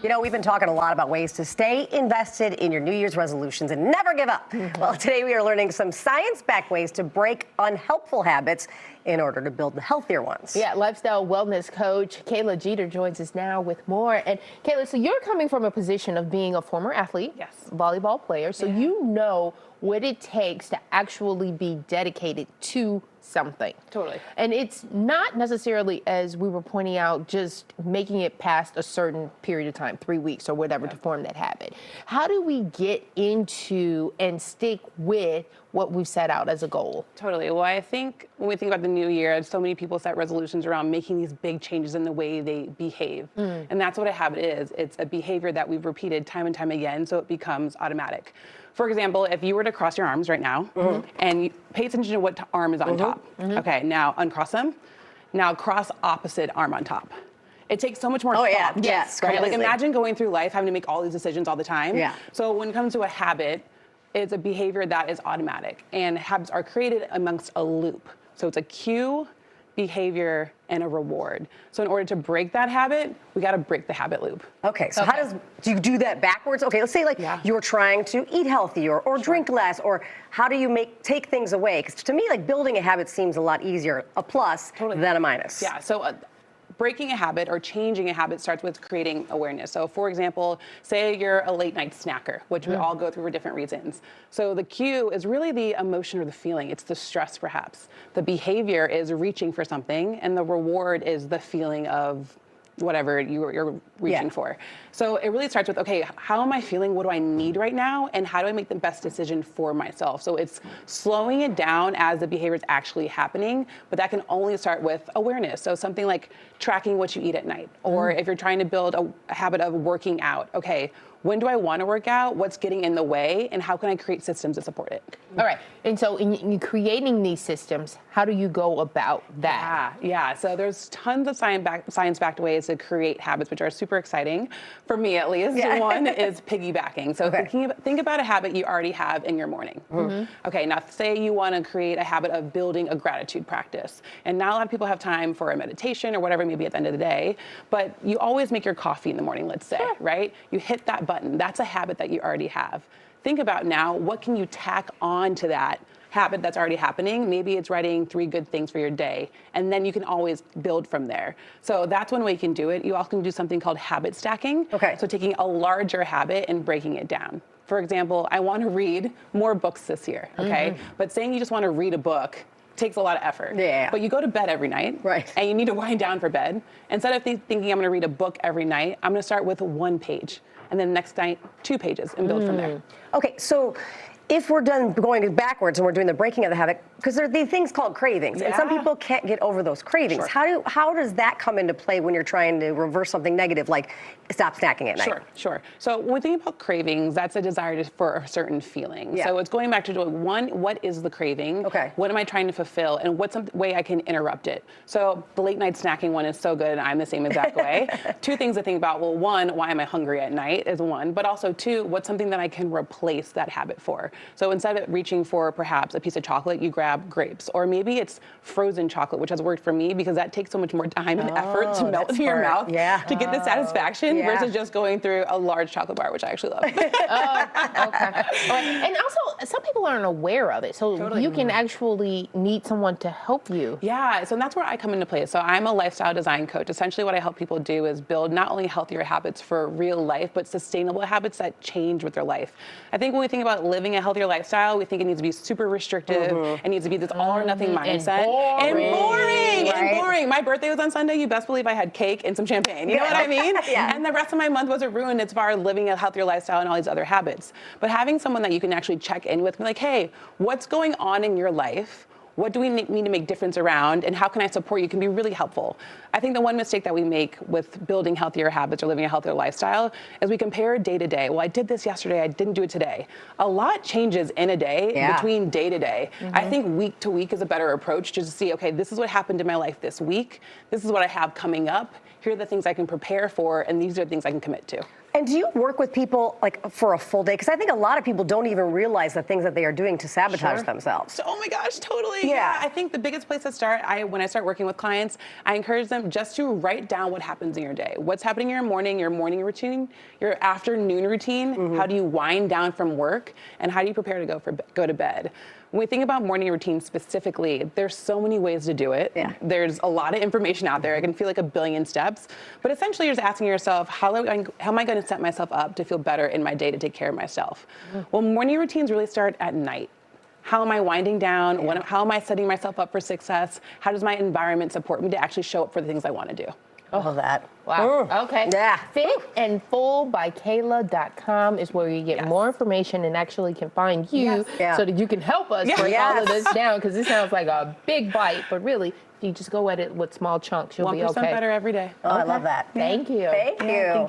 You know, we've been talking a lot about ways to stay invested in your New Year's resolutions and never give up. Well, today we are learning some science-backed ways to break unhelpful habits in order to build the healthier ones. Yeah, lifestyle wellness coach Kayla Jeter joins us now with more. And Kayla, so you're coming from a position of being a former athlete, yes, volleyball player, so you know what it takes to actually be dedicated to something. Totally. And it's not necessarily, as we were pointing out, just making it past a certain period of time, 3 weeks or whatever, to form that habit. How do we get into and stick with what we've set out as a goal? Totally. Well, I think when we think about the new year, so many people set resolutions around making these big changes in the way they behave. And that's what a habit is. It's a behavior that we've repeated time and time again, so it becomes automatic. For example, if you were to cross your arms right now and you pay attention to what arm is on top. Okay, now uncross them. Now cross opposite arm on top. It takes so much more thought. Yes, right? Like imagine going through life having to make all these decisions all the time. Yeah. So when it comes to a habit, it's a behavior that is automatic, and habits are created amongst a loop. So it's a cue, behavior, and a reward. So in order to break that habit, we got to break the habit loop. Okay, so do you do that backwards? Okay, let's say you're trying to eat healthy or drink less, or how do you take things away? Because to me, like building a habit seems a lot easier, a plus than a minus. Yeah, so breaking a habit or changing a habit starts with creating awareness. So for example, say you're a late night snacker, which we all go through for different reasons. So the cue is really the emotion or the feeling. It's the stress perhaps. The behavior is reaching for something, and the reward is the feeling of whatever you're reaching for. So it really starts with, okay, how am I feeling? What do I need right now? And how do I make the best decision for myself? So it's slowing it down as the behavior is actually happening, but that can only start with awareness. So something like tracking what you eat at night, or if you're trying to build a habit of working out, okay, when do I want to work out? What's getting in the way? And how can I create systems to support it? All right. And so in creating these systems, how do you go about that? Yeah. So there's tons of science-backed ways to create habits, which are super exciting, for me at least. One is piggybacking. So think about a habit you already have in your morning. Okay, now say you want to create a habit of building a gratitude practice. And not a lot of people have time for a meditation or whatever, maybe at the end of the day, but you always make your coffee in the morning, let's say, right? You hit that button. That's a habit that you already have. Think about now, what can you tack on to that habit that's already happening? Maybe it's writing 3 good things for your day, and then you can always build from there. So that's one way you can do it. You also can do something called habit stacking. Okay. So taking a larger habit and breaking it down. For example, I want to read more books this year, okay? But saying you just want to read a book takes a lot of effort. But you go to bed every night, and you need to wind down for bed. Instead of thinking I'm going to read a book every night, I'm going to start with 1 page, and then next night 2 pages, and build from there. Okay, so if we're done going backwards and we're doing the breaking of the habit, because there are these things called cravings, and some people can't get over those cravings. How does that come into play when you're trying to reverse something negative, like stop snacking at night? Sure. So when we think about cravings, that's a desire for a certain feeling. So it's going back to one, what is the craving? What am I trying to fulfill? And what's some way I can interrupt it? So the late night snacking one is so good, and I'm the same exact way. 2 things to think about. Well, 1, why am I hungry at night is 1, but also 2, what's something that I can replace that habit for? So instead of reaching for perhaps a piece of chocolate, you grab grapes, or maybe it's frozen chocolate, which has worked for me because that takes so much more time and effort to melt in your mouth to get the satisfaction versus just going through a large chocolate bar, which I actually love. And also, some people aren't aware of it, so you can actually need someone to help you. So that's where I come into play. So I'm a lifestyle design coach. Essentially what I help people do is build not only healthier habits for real life, but sustainable habits that change with their life. I think when we think about living a healthier lifestyle, we think it needs to be super restrictive. It needs to be this all or nothing mindset. And boring. My birthday was on Sunday. You best believe I had cake and some champagne. You know what I mean? And the rest of my month wasn't ruined as far as living a healthier lifestyle and all these other habits. But having someone that you can actually check in with, be like, hey, what's going on in your life? What do we need to make difference around, and how can I support you can be really helpful. I think the one mistake that we make with building healthier habits or living a healthier lifestyle is we compare day to day. Well, I did this yesterday, I didn't do it today. A lot changes in a day between day to day. I think week to week is a better approach just to see, okay, this is what happened in my life this week. This is what I have coming up. Here are the things I can prepare for, and these are the things I can commit to. And do you work with people like for a full day? Because I think a lot of people don't even realize the things that they are doing to sabotage themselves. So, oh my gosh, totally. Yeah. I think the biggest place to start, when I start working with clients, I encourage them just to write down what happens in your day. What's happening in your morning routine, your afternoon routine, how do you wind down from work, and how do you prepare to go to bed? When we think about morning routine specifically, there's so many ways to do it. Yeah. There's a lot of information out there. It can feel like a billion steps. But essentially, you're just asking yourself, how am I going to set myself up to feel better in my day to take care of myself? Well, morning routines really start at night. How am I winding down? How am I setting myself up for success? How does my environment support me to actually show up for the things I want to do? All of that. Wow. Okay. Yeah. Fitandfull.kayla.com is where you get more information and actually can find you so that you can help us break all of this down, because this sounds like a big bite, but really, if you just go at it with small chunks, you'll be okay. 1% better every day. Oh, I love that. Thank you. Thank you.